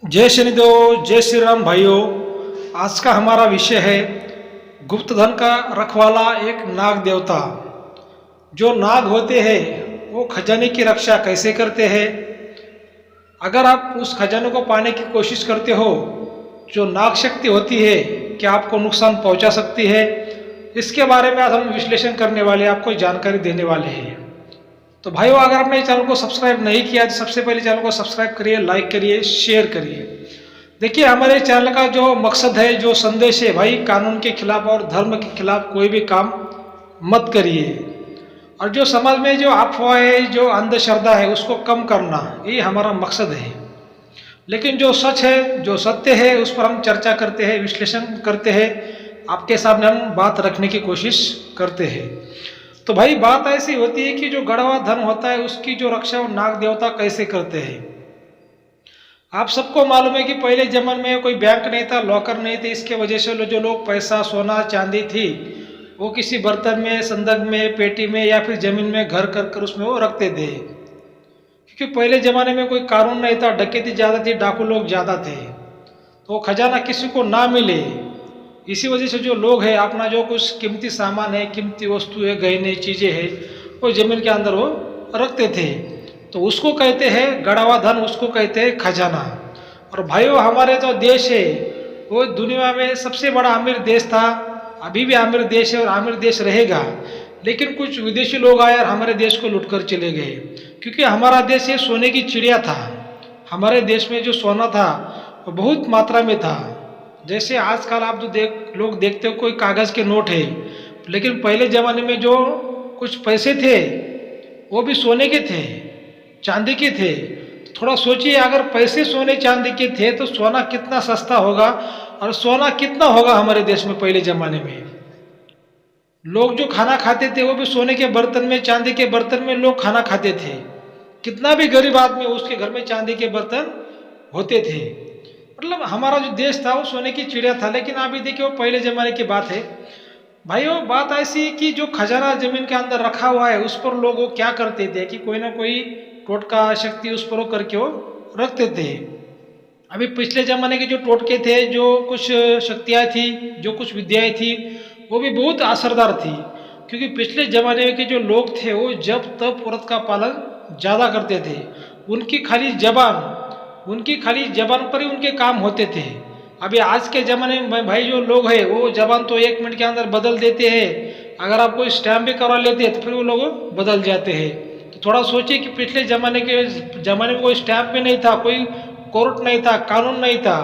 जय शनिदेव, जय श्री राम भाइयों। आज का हमारा विषय है गुप्त धन का रखवाला एक नाग देवता। जो नाग होते हैं वो खजाने की रक्षा कैसे करते हैं। अगर आप उस खजाने को पाने की कोशिश करते हो, जो नाग शक्ति होती है क्या आपको नुकसान पहुंचा सकती है, इसके बारे में आज हम विश्लेषण करने वाले, आपको जानकारी देने वाले हैं। तो भाइयों, अगर आपने चैनल को सब्सक्राइब नहीं किया तो सबसे पहले चैनल को सब्सक्राइब करिए, लाइक करिए, शेयर करिए। देखिए, हमारे चैनल का जो मकसद है, जो संदेश है भाई, कानून के खिलाफ और धर्म के खिलाफ कोई भी काम मत करिए। और जो समाज में जो अफवाह है, जो अंधश्रद्धा है, उसको कम करना, ये हमारा मकसद है। लेकिन जो सच है, जो सत्य है, उस पर हम चर्चा करते हैं, विश्लेषण करते हैं, आपके सामने हम बात रखने की कोशिश करते हैं। तो भाई, बात ऐसी होती है कि जो गड़ा हुआ धन होता है उसकी जो रक्षा वो नाग देवता कैसे करते हैं। आप सबको मालूम है कि पहले जमाने में कोई बैंक नहीं था, लॉकर नहीं थे। इसके वजह से जो लोग पैसा, सोना, चांदी थी, वो किसी बर्तन में, संदक में, पेटी में या फिर जमीन में घर कर कर उसमें वो रखते थे। क्योंकि पहले जमाने में कोई कानून नहीं था, डकैती ज़्यादा थी, डाकू लोग ज़्यादा थे, तो खजाना किसी को ना मिले। इसी वजह से जो लोग हैं अपना जो कुछ कीमती सामान है, कीमती वस्तु है, गहने, चीज़ें हैं, वो जमीन के अंदर वो रखते थे। तो उसको कहते हैं गड़ा हुआ धन, उसको कहते हैं खजाना। और भाइयों, हमारे जो देश है वो दुनिया में सबसे बड़ा अमीर देश था, अभी भी अमीर देश है और अमीर देश रहेगा। लेकिन कुछ विदेशी लोग आए और हमारे देश को लूट कर चले गए। क्योंकि हमारा देश ये सोने की चिड़िया था। हमारे देश में जो सोना था वो बहुत मात्रा में था। जैसे आजकल आप जो लोग देखते हो, कोई कागज़ के नोट है, लेकिन पहले ज़माने में जो कुछ पैसे थे वो भी सोने के थे, चांदी के थे। थोड़ा सोचिए, अगर पैसे सोने चांदी के थे तो सोना कितना सस्ता होगा और सोना कितना होगा हमारे देश में। पहले ज़माने में लोग जो खाना खाते थे वो भी सोने के बर्तन में, चांदी के बर्तन में लोग खाना खाते थे। कितना भी गरीब आदमी उसके घर में चांदी के बर्तन होते थे। मतलब हमारा जो देश था वो सोने की चिड़िया था। लेकिन अभी देखिए, वो पहले ज़माने की बात है। भाइयों, बात ऐसी है कि जो खजाना जमीन के अंदर रखा हुआ है उस पर लोग वो क्या करते थे कि कोई ना कोई टोटका शक्ति उस पर वो करके वो रखते थे। अभी पिछले ज़माने के जो टोटके थे, जो कुछ शक्तियाँ थी, जो कुछ विद्याएँ थी, वो भी बहुत असरदार थी। क्योंकि पिछले ज़माने के जो लोग थे वो जब तब औरत का पालन ज़्यादा करते थे। उनकी खाली जबान पर ही उनके काम होते थे। अभी आज के ज़माने में भाई जो लोग हैं वो जबान तो 1 मिनट के अंदर बदल देते हैं। अगर आप कोई स्टैम्प भी करवा लेते हैं तो फिर वो लोग बदल जाते हैं। तो थोड़ा सोचिए कि पिछले ज़माने में कोई स्टैम्प भी नहीं था, कोई कोर्ट नहीं था, कानून नहीं था,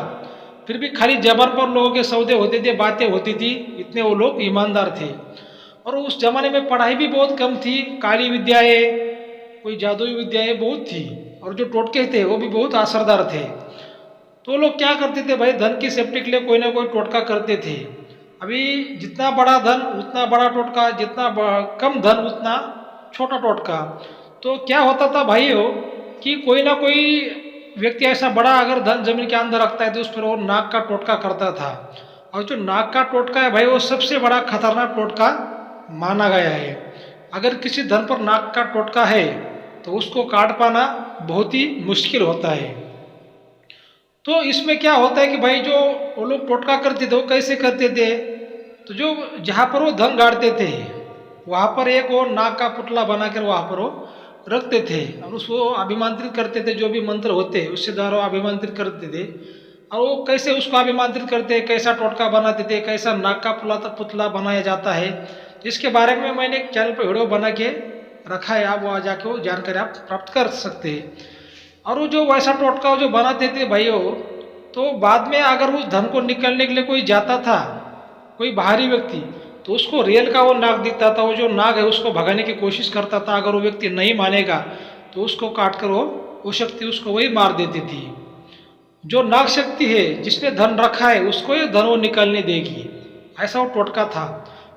फिर भी खाली जबान पर लोगों के सौदे होते थे, बातें होती थी। इतने वो लोग ईमानदार थे। और उस जमाने में पढ़ाई भी बहुत कम थी, काली विद्याएँ, कोई जादुई विद्याएँ बहुत थी। और जो टोटके थे वो भी बहुत असरदार थे। तो लोग क्या करते थे भाई, धन की सेफ्टी के लिए कोई ना कोई टोटका करते थे। अभी जितना बड़ा धन उतना बड़ा टोटका, जितना कम धन उतना छोटा टोटका। तो क्या होता था भाइयों कि कोई ना कोई व्यक्ति ऐसा बड़ा अगर धन जमीन के अंदर रखता है तो उस पर वो नाग का टोटका करता था। और जो नाग का टोटका है भाई, वो सबसे बड़ा खतरनाक टोटका माना गया है। अगर किसी धन पर नाग का टोटका है तो उसको काट पाना बहुत ही मुश्किल होता है। तो इसमें क्या होता है कि भाई जो वो लोग टोटका करते थे वो कैसे करते थे, तो जो जहाँ पर वो धन गाड़ते थे वहाँ पर एक वो नाग का पुतला बनाकर वहाँ पर वो रखते थे और उसको अभिमंत्रित करते थे। जो भी मंत्र होते उससे द्वारा वो अभिमंत्रित करते थे। और वो कैसे उसको अभिमंत्रित करते, कैसा टोटका बनाते थे, कैसा नाग का पुतला बनाया जाता है, इसके बारे में मैंने एक चैनल पर वीडियो बना के रखा है। आप वहाँ जाके वो जानकारी आप प्राप्त कर सकते हैं। और वो जो वैसा टोटका जो बनाते थे भाइयों, तो बाद में अगर उस धन को निकलने के लिए कोई जाता था, कोई बाहरी व्यक्ति, तो उसको रेल का वो नाग दिखता था, वो जो नाग है उसको भगाने की कोशिश करता था। अगर वो व्यक्ति नहीं मानेगा तो उसको काट कर वो शक्ति उसको वही मार देती थी। जो नाग शक्ति है, जिसने धन रखा है उसको ये धन वो निकलने देगी, ऐसा वो टोटका था।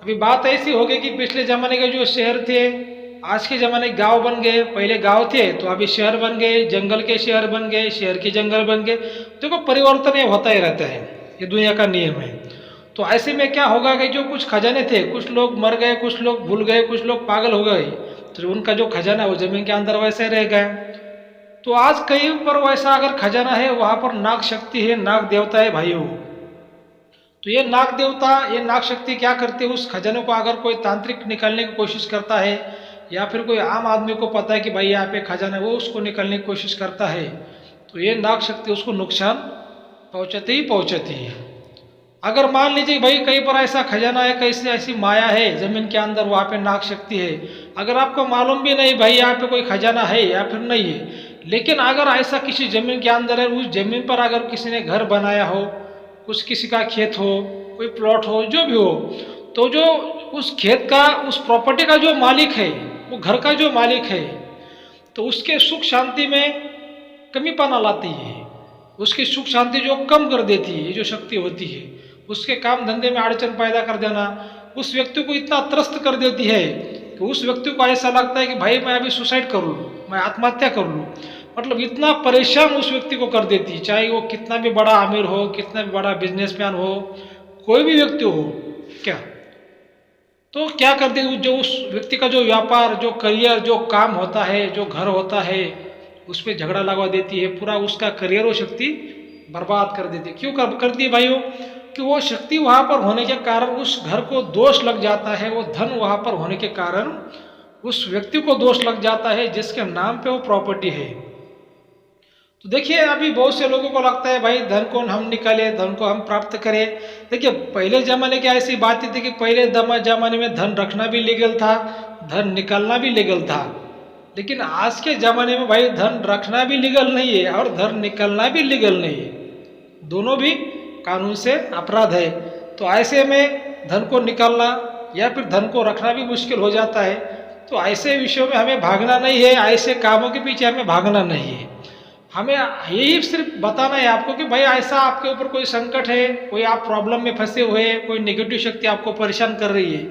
अभी बात ऐसी हो गई कि पिछले ज़माने के जो शहर थे आज के ज़माने गांव बन गए। पहले गांव थे तो अभी शहर बन गए, जंगल के शहर बन गए, शहर के जंगल बन गए। देखो, परिवर्तन ये होता ही रहता है, ये दुनिया का नियम है। तो ऐसे में क्या होगा कि जो कुछ खजाने थे, कुछ लोग मर गए, कुछ लोग भूल गए, कुछ लोग पागल हो गए, तो उनका जो खजाना है वो जमीन के अंदर वैसे रह गया। तो आज कहीं पर वैसा अगर खजाना है वहाँ पर नाग शक्ति है, नाग देवता है भाइयों। तो ये नाग देवता, ये नाग शक्ति क्या करती है, उस खजाने को अगर कोई तांत्रिक निकालने की कोशिश करता है या फिर कोई आम आदमी को पता है कि भाई यहाँ पे खजाना है, वो उसको निकालने की कोशिश करता है, तो ये नाग शक्ति उसको नुकसान पहुँचाती ही पहुँचाती है। अगर मान लीजिए भाई कहीं पर ऐसा खजाना है, कहीं ऐसी माया है जमीन के अंदर, वहाँ पे नाग शक्ति है, अगर आपको मालूम भी नहीं भाई यहाँ पे कोई खजाना है या फिर नहीं है, लेकिन अगर ऐसा किसी जमीन के अंदर है, उस जमीन पर अगर किसी ने घर बनाया हो, कुछ किसी का खेत हो, कोई प्लॉट हो, जो भी हो, तो जो उस खेत का, उस प्रॉपर्टी का जो मालिक है, वो घर का जो मालिक है, तो उसके सुख शांति में कमीपना लाती है, उसकी सुख शांति जो कम कर देती है, ये जो शक्ति होती है, उसके काम धंधे में अड़चन पैदा कर देना, उस व्यक्ति को इतना त्रस्त कर देती है कि उस व्यक्ति को ऐसा लगता है कि भाई मैं अभी सुसाइड कर लूँ, मैं आत्महत्या कर लूँ। मतलब इतना परेशान उस व्यक्ति को कर देती है, चाहे वो कितना भी बड़ा अमीर हो, कितना भी बड़ा बिजनेसमैन हो, कोई भी व्यक्ति हो क्या। तो क्या करती है, जो उस व्यक्ति का जो व्यापार, जो करियर, जो काम होता है, जो घर होता है, उस पर झगड़ा लगा देती है, पूरा उसका करियर वो शक्ति बर्बाद कर देती है। क्यों करती है भाइयों? कि वो शक्ति वहाँ पर होने के कारण उस घर को दोष लग जाता है, वो धन वहाँ पर होने के कारण उस व्यक्ति को दोष लग जाता है जिसके नाम पे वो प्रॉपर्टी है। तो देखिए अभी बहुत से लोगों को लगता है भाई धन को हम निकालें, धन को हम प्राप्त करें। देखिए पहले जमाने की ऐसी बात थी कि पहले जमाने में धन रखना भी लीगल था, धन निकालना भी लीगल था। लेकिन आज के ज़माने में भाई धन रखना भी लीगल नहीं है और धन निकालना भी लीगल नहीं है, दोनों भी कानून से अपराध है। तो ऐसे में धन को निकालना या फिर धन को रखना भी मुश्किल हो जाता है। तो ऐसे विषयों में हमें भागना नहीं है, ऐसे कामों के पीछे हमें भागना नहीं है। हमें यही सिर्फ बताना है आपको कि भाई ऐसा आपके ऊपर कोई संकट है, कोई आप प्रॉब्लम में फंसे हुए हैं, कोई नेगेटिव शक्ति आपको परेशान कर रही है,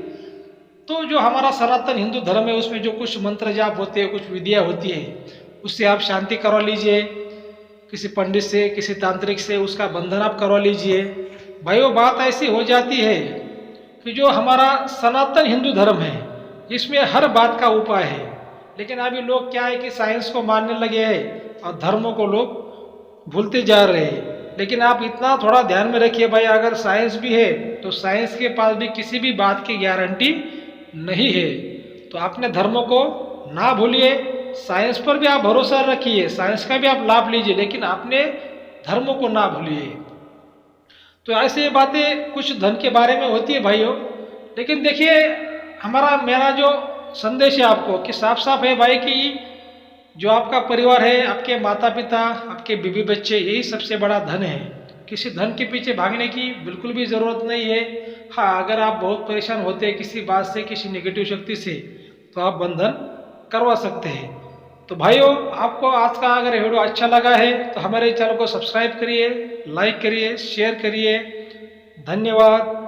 तो जो हमारा सनातन हिंदू धर्म है उसमें जो कुछ मंत्र जाप होते हैं, कुछ विधियाँ होती है, उससे आप शांति करवा लीजिए, किसी पंडित से, किसी तांत्रिक से उसका बंधन आप करवा लीजिए। भाई वो बात ऐसी हो जाती है कि जो हमारा सनातन हिंदू धर्म है इसमें हर बात का उपाय है। लेकिन अभी लोग क्या है कि साइंस को मानने लगे हैं और धर्मों को लोग भूलते जा रहे हैं। लेकिन आप इतना थोड़ा ध्यान में रखिए भाई, अगर साइंस भी है तो साइंस के पास भी किसी भी बात की गारंटी नहीं है। तो अपने धर्मों को ना भूलिए, साइंस पर भी आप भरोसा रखिए, साइंस का भी आप लाभ लीजिए, लेकिन अपने धर्मों को ना भूलिए। तो ऐसे बातें कुछ धन के बारे में होती है भाइयों। लेकिन देखिए मेरा जो संदेश है आपको कि साफ साफ है भाई कि जो आपका परिवार है, आपके माता पिता, आपके बीवी बच्चे, यही सबसे बड़ा धन है। किसी धन के पीछे भागने की बिल्कुल भी ज़रूरत नहीं है। हाँ, अगर आप बहुत परेशान होते हैं किसी बात से, किसी नेगेटिव शक्ति से, तो आप बंधन करवा सकते हैं। तो भाइयों आपको आज का अगर वीडियो अच्छा लगा है तो हमारे चैनल को सब्सक्राइब करिए, लाइक करिए, शेयर करिए। धन्यवाद।